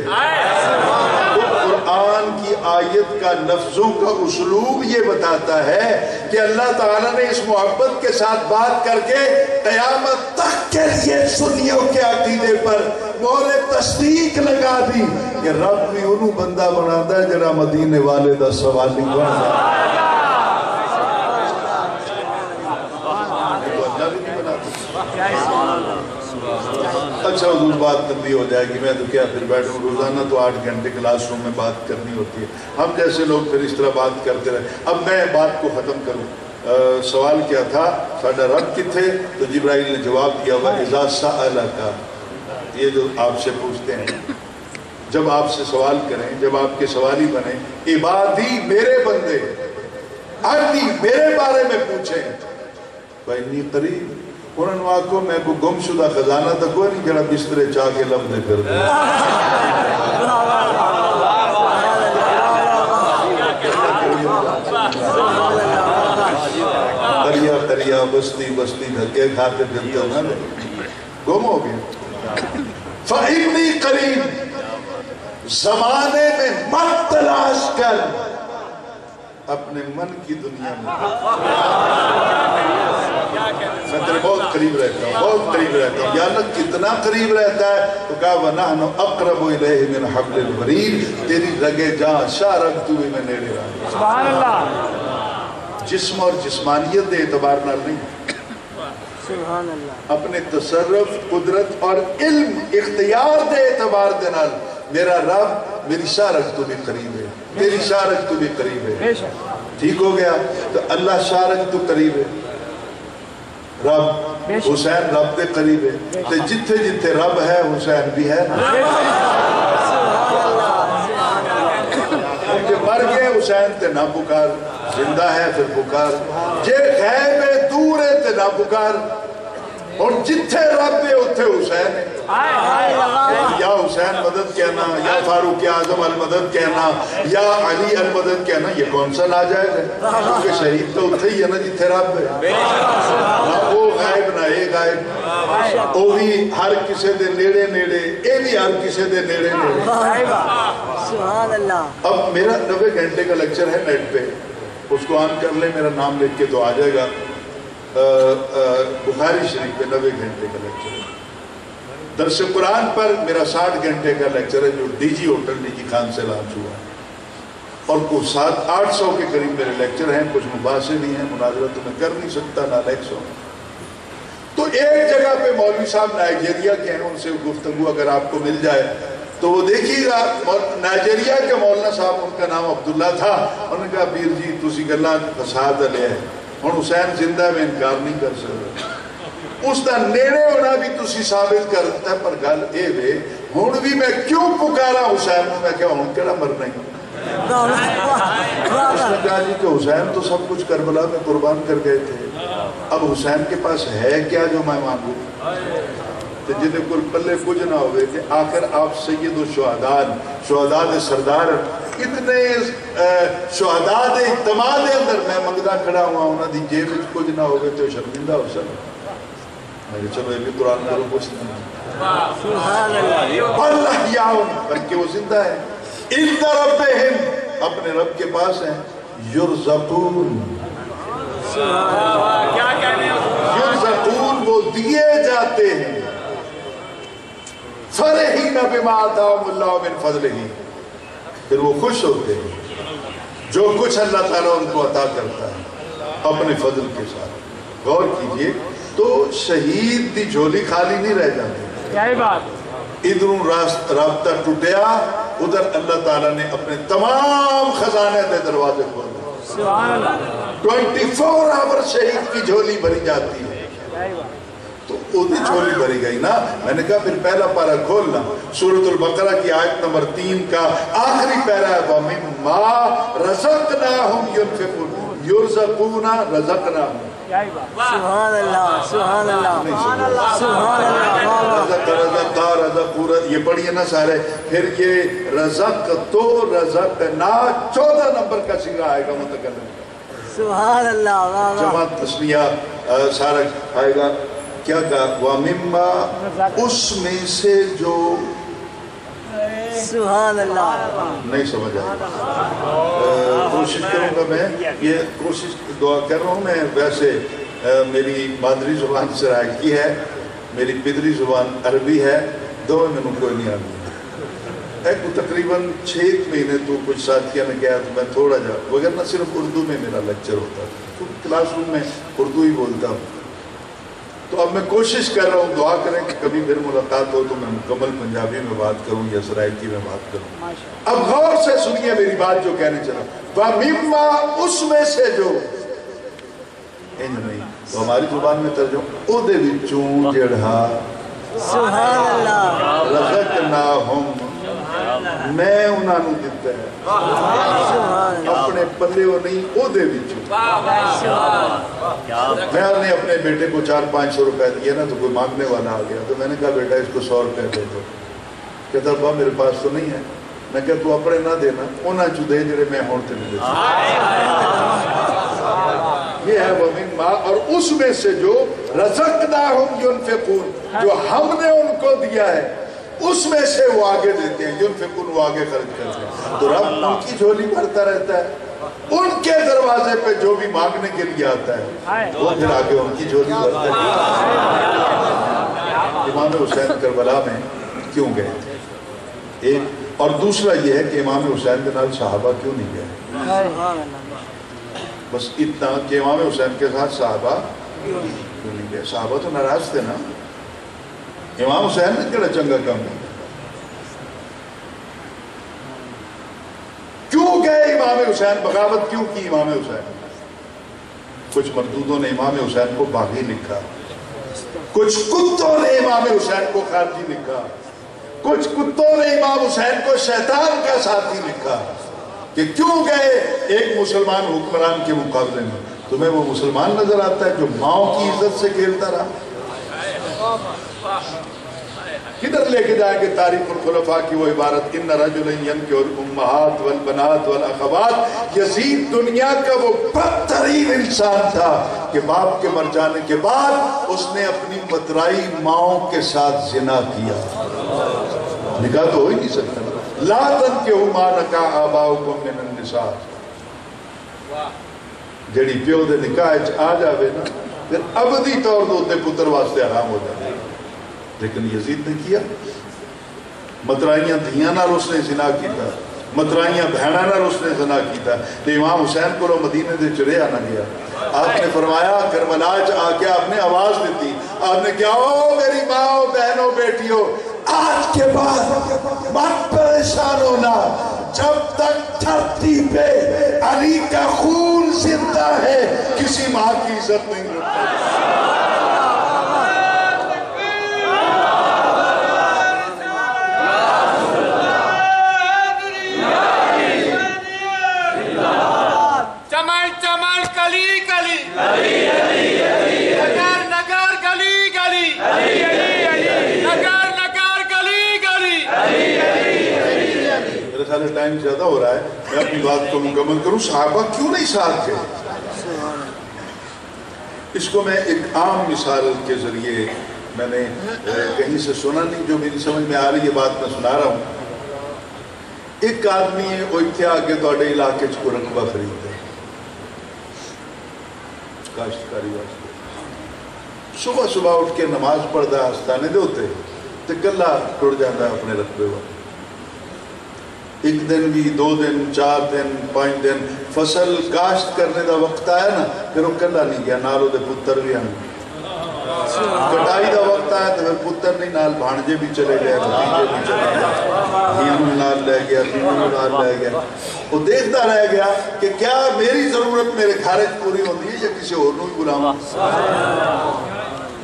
قرآن کی آیت کا لفظوں کا اسلوب یہ بتاتا ہے کہ اللہ تعالیٰ نے اس محبت کے ساتھ بات کر کے قیامت تک کے لیے سنیوں کے عقیدے پر مہر تصدیق لگا دی کہ رب بھی انہوں بندہ بناتا ہے جرا مدینے والے دا سوالی بناتا اچھا حضور بات کرنی ہو جائے گی میں تو کیا پھر بیٹھوں روزانہ تو 8 گھنٹے کلاس روم میں بات کرنی ہوتی ہے ہم جیسے لوگ پھر اس طرح بات کرتے رہے اب میں بات کو ختم کروں سوال کیا تھا ساڈا رب کتھے تو جبرائیل نے جواب دیا ہوا اذا سألک یہ جو آپ سے پوچھتے ہیں جب آپ سے سوال کریں جب آپ کے سوالی بنیں عبادی میرے بندے انی میرے بارے میں پوچھیں فإنی قریب انہوں نے آکو میں کو گم شدہ خزانہ تک کوئی نہیں جڑا بسترے چاہ کے لمدے کر دے دریا دریا بستی بستی دھکے کھاتے پھرتے ہو نا گم ہو گئے فإنی قریب زمانے میں مت تلاش کر اپنے من کی دنیا میں میں تیرے بہت قریب رہتا ہوں بہت قریب رہتا ہوں یا اللہ کتنا قریب رہتا ہے تو کہا وَنَحْنُ أَقْرَبُ إِلَيْهِ مِنْ حَبْلِ الْوَرِيدِ تیری رگے جہاں شارک تو بھی میں نیڑے رہا سبحان اللہ جسم اور جسمانیت دے اعتبار نال نہیں سبحان اللہ اپنے تصرف قدرت اور علم اختیار دے اعتبار دے نال میرا رب میری شارک تو بھی قریب ہے تیری شارک تو بھی قریب ہے ٹھیک ہو گیا تو اللہ شارک تو قریب ہے رب حسین رب دے قریب ہے تو جتھے جتھے رب ہے حسین بھی ہے مر گئے حسین تے نہ پکار زندہ ہے پھر پکار جے غیب ہے دور ہے تے نہ پکار اور جتھے رب ہے اتھے حسین ہے یا حسین مدد کہنا یا فاروق اعظم المدد کہنا یا علی المدد کہنا یہ کون سا ناجائز ہے کیونکہ شہید تو اتھے ہی ہے نا جتھے رب ہے وہ غائب نہ اے غائب وہ بھی ہر کسے دے نیڑے نیڑے اے بھی ہر کسے دے نیڑے نیڑے سبحان اللہ اب میرا 90 گھنٹے کا لیکچر ہے نیٹ پہ اس کو آن کر لیں میرا نام لکھ کے تو آ جائے گا بخاری شریف پہ 90 گھنٹے کا لیکچر ہے درس قرآن پر میرا 60 گھنٹے کا لیکچر ہے جو D G hotel D G Khan سے لانچ ہوا ہے اور کچھ 700-800 کے قریب میرے لیکچر ہیں کچھ مباحثے بھی ہیں مناظرہ تو میں کر نہیں سکتا نہ لیکس ہوں تو ایک جگہ پہ مولوی صاحب نائجیریا کے ہیں ان سے گفتگو اگر آپ کو مل جائے تو وہ دیکھیے گا نائجیریا کے مولانا صاحب ان کا نام عبداللہ تھا انہوں نے کہا پیر جی تسی گلا فساد لے ہے اور حسین زندہ میں انکار نہیں کر سکتا اس دا نیڑے ہونا بھی تسی ثابت کر دیتا ہے پر گل اے وے ہون بھی میں کیوں پکارا حسین میں کہا ہون کہڑا مرنا ہی اس نے کہا جی کہ حسین تو سب کچھ کربلا میں قربان کر گئے تھے اب حسین کے پاس ہے کیا جو میں مانگوں تو جنہیں کل پلے کچھ نہ ہوئے کہ آخر آپ سید شہداء دے سردار اتنے شہداء دے اجتماع دے اندر میں منگدہ کھڑا ہوا انہوں دی جیب وچ کچھ نہ ہوئے تو شرمندہ ہو سکتا میں چلو یہ بھی قرآن کرو کچھ نہیں اللہ یاؤن بلکہ وہ زندہ ہے اِنْدَ رَبِّهِمْ اپنے رب کے پاس ہیں یرزقون یرزقون دیے جاتے ہیں فرحین بما آتاہم اللہ من فضلہ، پھر وہ خوش ہوتے ہیں جو کچھ اللہ تعالیٰ ان کو عطا کرتا ہے اپنے فضل کے ساتھ۔ غور کیجئے تو شہید دی جھولی خالی نہیں رہ جاتی، کیا بات، ادھروں رابطہ ٹوٹیا، ادھر اللہ تعالیٰ نے اپنے تمام خزانے دے دروازے کھولے۔ سبحان اللہ، 24 آور شہید کی جھولی بھری جاتی ہے، تو ادھی جھولی بھری گئی نا۔ میں نے کہا پھر پہلا پارہ کھولنا، سورۃ البقرہ کی آیت نمبر 3 کا آخری پیرہ ہے، وَمِمَّا رَزَقْنَاهُمْ يُنْفِقُونَ، يُرْزَقُونَ رَزَقْنَاهُمْ۔ سبحان اللہ، سبحان اللہ، سبحان اللہ، رزق یہ پڑھئے نا سارے۔ پھر یہ رزق تو رزقنا 14 نمبر کا صیغہ آئے گا متکلم، سبحان اللہ، جمع تسنیہ سارا آئے گا۔ کیا کہا؟ وَمِمَّا، اس میں سے جو، سبحان اللہ، نہیں سمجھ آئے، کوشش کروں گا میں، یہ کوشش دعا کر رہا ہوں میں۔ ویسے میری مادری زبان سرائکی ہے، میری پدری زبان عربی ہے، دو میں نے کوئی نہیں آتی۔ ایک تقریباً 6 مہینے تو کچھ ساتھیہ نے کہا تو میں تھوڑا جا، وگرنہ صرف اردو میں میرا لیکچر ہوتا ہے، کلاس روم میں اردو ہی بولتا ہوں۔ تو اب میں کوشش کر رہا ہوں، دعا کریں کہ کبھی پھر ملاقات ہو تو میں مکمل پنجابی میں بات کروں یا سرائکی میں بات کروں۔ اب غور سے سنیے میری بات جو کہنے چلا، وَمِمَّا، اس میں سے جو، نہیں تو ہماری زبان میں ترجمہ، او دے وچوں جڑھا، سبحان اللہ، رزقناہم، میں انہاں نوں دتا ہے، اپنے پلے وہ نہیں، او دے وچوں۔ میں نے اپنے بیٹے کو 400-500 روپے دیا نا، تو کوئی مانگنے والا آ گیا، تو میں نے کہا بیٹا اس کو 100 روپے دے دو۔ کہتا ابا میرے پاس تو نہیں ہے۔ میں کہا تو اپنے نہ دینا، انہاں چو دے جڑے میں ہون تے نہیں دے سکتا۔ یہ ہے وَمِمَّا، اور اس میں سے جو رَزَقْنَاهُمْ يُنْفِقُونَ، جو ہم نے ان کو دیا ہے اس میں سے وہ آگے دیتے ہیں، يُنْفِقُونَ، وہ آگے خرچ کرتے ہیں۔ تو رب ان کی جھولی بھرتا رہتا ہے، ان کے دروازے پہ جو بھی مانگنے کے لیے آتا ہے وہ پھر آگے ان کی جھولی بھرتا ہے۔ امام حسین کربلا میں کیوں گئے تھے؟ ایک، اور دوسرا یہ ہے کہ امام حسین کے نال صحابہ کیوں نہیں گئے؟ بس اتنا کہ امام حسین کے ساتھ صحابہ کیوں نہیں گئے؟ صحابہ تو ناراض تھے نا، امام حسین نے کہنا چنگا کام نہیں کیوں گئے امام حسین؟ بغاوت کیوں کی امام حسین؟ کچھ مردودوں نے امام حسین کو باغی لکھا، کچھ کتوں نے امام حسین کو خارجی لکھا، کچھ کتوں نے امام حسین کو شیطان کا ساتھی لکھا کہ کیوں گئے ایک مسلمان حکمران کے مقابلے میں؟ تمہیں وہ مسلمان نظر آتا ہے جو ماؤں کی عزت سے کھیلتا رہا؟ کدھر لے کے جائیں گے تاریخ الخلفاء کی وہ عبارت، ان رجلا ينكح الامہات والبنات والاخوات؟ یزید دنیا کا وہ بدترین انسان تھا کہ باپ کے مر جانے کے بعد اس نے اپنی مترائی ماؤں کے ساتھ زنا کیا۔ نکاح تو ہو ہی نہیں سکتا۔ لا تنکحوا ما نکح آباؤکم من النساء، جڑی پیو دے نکاح آ جاوے نا پھر ابدی طور دے پتر واسطے حرام ہو جائے۔ لیکن یزید نے کیا، مترائیاں دھیاں نال اس نے زنا کیتا، مترائیاں بہناں نال اس نے زنا کیتا، تو امام حسین کو مدینے دے چریا نہ گیا۔ آپ نے فرمایا کربلا آ کے آپ نے آواز دیتی، آپ نے کیا، او میری ماں بہنوں بیٹیوں، آج کے بعد مت پریشان ہونا، جب تک دھرتی پہ علی کا خون زندہ ہے کسی ماں کی عزت نہیں رکھتا۔ ٹائم زیادہ ہو رہا ہے، میں اپنی بات کو مکمل کروں۔ صحابہ کیوں نہیں ساتھ تھے؟ اس کو میں ایک عام مثال کے ذریعے، میں نے کہیں سے سنا نہیں، جو میری سمجھ میں آ رہی ہے بات میں سنا رہا ہوں۔ ایک آدمی ہے وہ اتنے آگے توڑے علاقے کو رقبہ خرید ہے کاشتکاری واسطے، صبح صبح اٹھ کے نماز پڑھتا آستانے دے ہوتے تو کلا ٹر جاتا ہے اپنے رقبے والے. ایک دن بھی 2 دن 4 دن 5 دن فصل کاشت کرنے دا وقت آیا نا پھر وہ کلا نہیں گیا, نال دے پتر بھی آنے. کٹائی دا وقت آیا تو پھر پتر نہیں, نال بھانجے بھی چلے گئے, بھتیجے بھی چلے گئے, دھیانوں نال لے گیا, دھیانوں نال لے گیا. وہ دیکھتا رہ گیا کہ کیا میری ضرورت میرے گھر پوری ہوتی ہے یا کسی اور بھی بلاواں.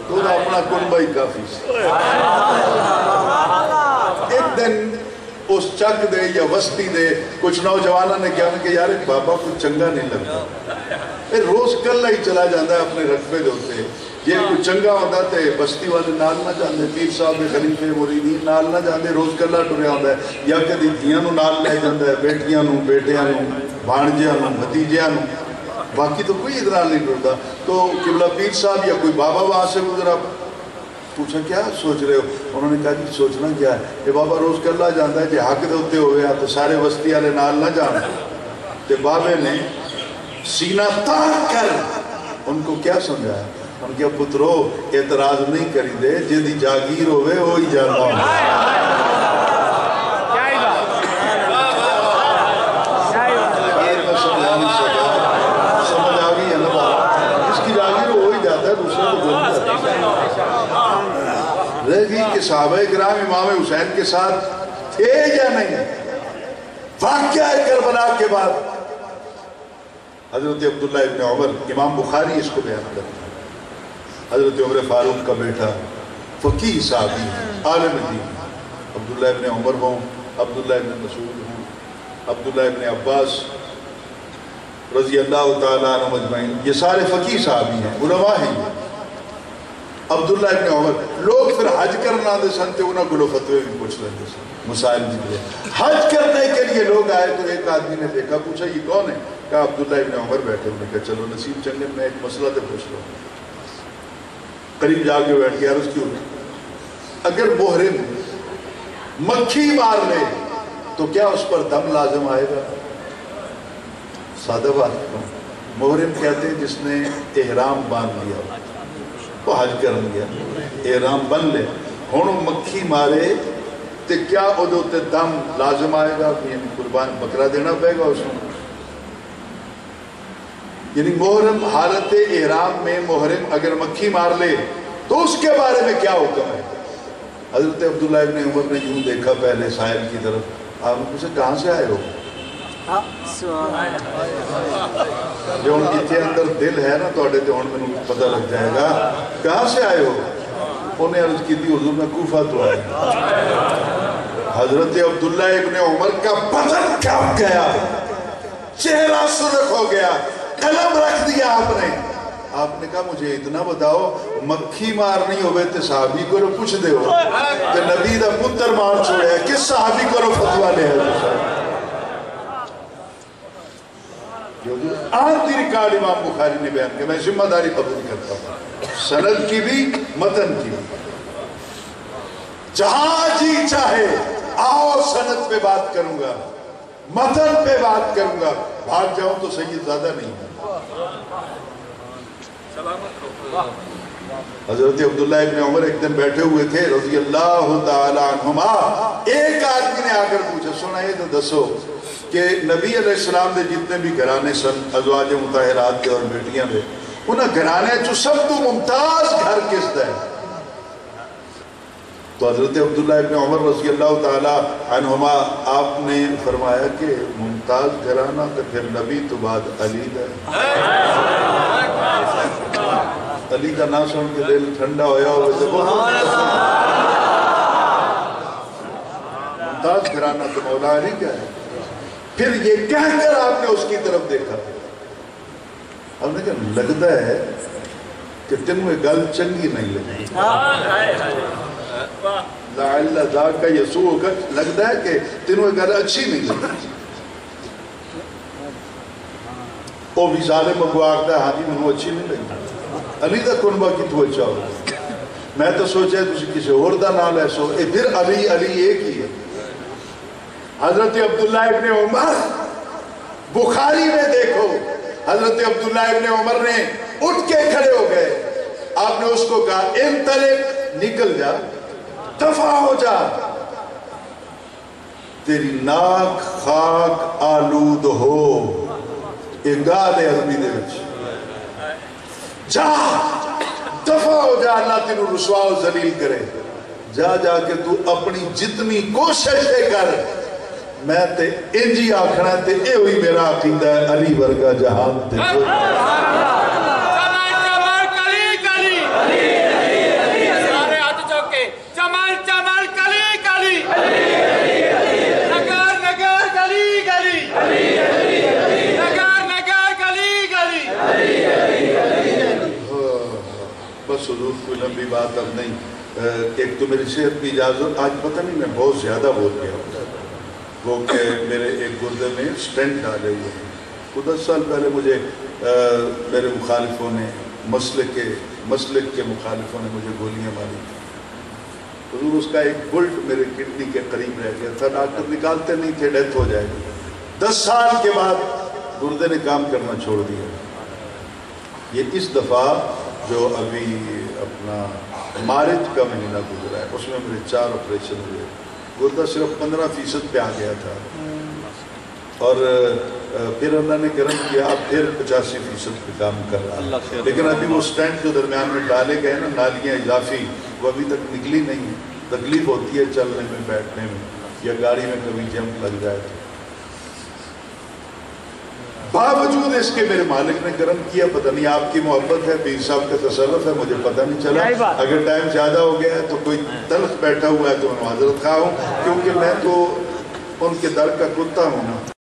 تو اپنا کنبہ ہی کافی سی. ایک دن اس چک دے یا وسطی دے کچھ نوجوانوں نے کیا کہ یار ایک بابا کچھ چنگا نہیں لگتا, پھر روز کلا ہی چلا جاتا ہے اپنے رقبے دے ہوتے. یہ کچھ چنگا ہوتا ہے بستی والے نال نہ جاندے, پیر صاحب کے خلیفے مریدین نال نہ جاندے, روز کلا ٹریا ہوتا ہے یا کدی دھیاں نو نال لے جاتا ہے, بیٹیاں نو, بیٹیاں نو, بھانجیاں نو, بھتیجیاں نو, باقی تو کوئی ادھر نہیں ٹرتا. تو قبلہ پیر صاحب یا کوئی بابا وہاں سے گزرا, پوچھا کیا سوچ رہے ہو؟ انہوں نے کہا کہ سوچنا کیا ہے, یہ بابا روز کلا جاتا ہے جی حق دے ہوتے ہوئے تو سارے وسطی والے نال نہ جان. تو بابے نے سینہ تان کر ان کو کیا سمجھایا, ان کے پترو اعتراض نہیں کری دے, جدی جاگیر ہوئے وہی جانا ہوں. سمجھ آ گئی ہے نا بات, جس کی جاگیر ہو وہی جاتا ہے, دوسرے کو بولتا ہے. رہ گئی کہ صحابہ کرام امام حسین کے ساتھ تھے یا نہیں. واقعہ کربلا کے بعد حضرت عبداللہ ابن عمر, امام بخاری اس کو بیان کرتا ہے, حضرت عمر فاروق کا بیٹا فقیہ صحابی عالم دین, عبداللہ ابن عمر ہوں, عبداللہ ابن مسعود ہوں, عبداللہ ابن عباس رضی اللہ تعالیٰ عنہ مجمعین, یہ سارے فقیہ صحابی ہیں, علماء ہیں. عبداللہ ابن عمر لوگ پھر حج کرنا دے سنتے انہوں کو فتوے بھی پوچھ رہے تھے, مسائل بھی دے. حج کرنے کے لیے لوگ آئے تو ایک آدمی نے دیکھا, پوچھا یہ کون ہے؟ کہا عبداللہ ابن عمر بیٹھے. انہوں نے کہا چلو نصیب چنگن میں ایک مسئلہ تے پوچھ لو. قریب جا کے بیٹھ گیا, عرض کیوں؟ اگر محرم مکھی مار لے تو کیا اس پر دم لازم آئے گا؟ سادہ بات. محرم کہتے ہیں جس نے احرام باندھ لیا, وہ حج کرن گیا, احرام بن لے, ہونو مکھی مارے تو کیا ادھو تے دم لازم آئے گا؟ یعنی قربان بکرا دینا پہے گا اس میں. یعنی محرم حالت احرام میں محرم اگر مکھی مار لے تو اس کے بارے میں کیا حکم ہے؟ حضرت عبداللہ ابن عمر نے یوں دیکھا پہلے سائل کی طرف, آپ نے پوچھا کہاں سے آئے ہو؟ جو ان کی تھے اندر دل ہے نا تو اڑے تھے ان میں پتہ لگ جائے گا. کہاں سے آئے ہو؟ انہیں عرض کی تھی حضور میں کوفہ تو آئے. حضرت عبداللہ ابن عمر کا بدن کھپ گیا, چہرہ سرخ ہو گیا, قلم رکھ دیا آپ نے کہا مجھے اتنا بتاؤ, مکھی مار نہیں ہوئے تے صحابی کو رو پوچھ دے ہو کہ نبی دا پتر مار چھوڑے ہے, کس صحابی کو رو فتوہ لے ہے؟ آنتی ریکارڈ امام بخاری نے بیان کیا, میں ذمہ داری قبول کرتا ہوں, سند کی بھی متن کی بھی. جہاں جی چاہے آؤ سند پہ بات کروں گا, متن پہ بات کروں گا, بھاگ جاؤں تو سید زیادہ نہیں. حضرت عبداللہ ابن عمر ایک دن بیٹھے ہوئے تھے رضی اللہ تعالیٰ عنہما. ایک آدمی نے آ کر پوچھا, سنا یہ تو دسو کہ نبی علیہ السلام دے جتنے بھی گھرانے سن, ازواج مطہرات کے اور بیٹیاں دے, انہاں گھرانے جو سب تو ممتاز گھر کس دا ہے؟ تو حضرت عبداللہ ابن عمر رضی اللہ تعالیٰ عنہما آپ نے فرمایا کہ ممتاز گھرانہ تو پھر نبی تو بعد علی دا ہے. علی کا نام سن کے دل ٹھنڈا ہویا ہوئے سے ممتاز گھرانہ تو مولا علی کا ہے. پھر یہ کہہ کر آپ نے اس کی طرف دیکھا, آپ نے کہا لگتا ہے کہ تنوے گل چنگی نہیں لگی, لعل ذاک یسوع کا لگتا ہے کہ تنوے گل اچھی نہیں لگی. وہ بھی ظالم کو آگتا ہے, ہاں جی منو اچھی نہیں لگی. علی دا کنبہ کی تو اچھا ہو, میں تو سوچا ہے تجھے کسی اور دا نال ہے سو, پھر علی ایک ہی ہے. حضرت عبداللہ ابن عمر بخاری میں دیکھو, حضرت عبداللہ ابن عمر نے اٹھ کے کھڑے ہو گئے, آپ نے اس کو کہا انطلق، نکل جا، دفع ہو جا، تیری ناک خاک آلود ہو، ایک گال ہے عربی دے وچ، جا دفع ہو جا، اللہ تینوں رسوا و ذلیل کرے، جا جا کے تو اپنی جتنی کوشش کر، میں تے انجی آکھنا تے اے ہوئی میرا عقیدہ ہے، علی ورگا جہان تے بس حضور کوئی لمبی بات اب نہیں. ایک تو میری صحت کی اجازت، آج پتہ نہیں میں بہت زیادہ بول گیا، وہ کہ میرے ایک گردے میں سٹینٹ ڈالے ہوئے ہیں. 10 سال پہلے مجھے میرے مخالفوں نے، مسلک کے مخالفوں نے مجھے گولیاں ماری. حضور اس کا ایک بلٹ میرے کڈنی کے قریب رہ گیا تھا، ڈاکٹر نکالتے نہیں تھے، ڈیتھ ہو جائے گی. 10 سال کے بعد گردے نے کام کرنا چھوڑ دیا. یہ اس دفعہ جو ابھی اپنا مارچ کا مہینہ گزرا ہے، اس میں میرے 4 آپریشن ہوئے. گردہ صرف 15% پہ آ گیا تھا، اور پھر اللہ نے کرم کیا، اب پھر 85% پہ کام کر رہا ہے. لیکن ابھی وہ سٹینٹ جو درمیان میں ڈالے گئے نا، نالیاں اضافی، وہ ابھی تک نکلی نہیں ہے. تکلیف ہوتی ہے چلنے میں، بیٹھنے میں، یا گاڑی میں کبھی جمپ لگ جائے تو. باوجود اس کے میرے مالک نے کرم کیا. پتہ نہیں آپ کی محبت ہے، پیر صاحب کا تصرف ہے، مجھے پتہ نہیں چلا. اگر ٹائم زیادہ ہو گیا ہے تو کوئی تلخ بیٹھا ہوا ہے تو میں معذرت خواہ ہوں، کیونکہ میں تو ان کے در کا کتا ہوں نا.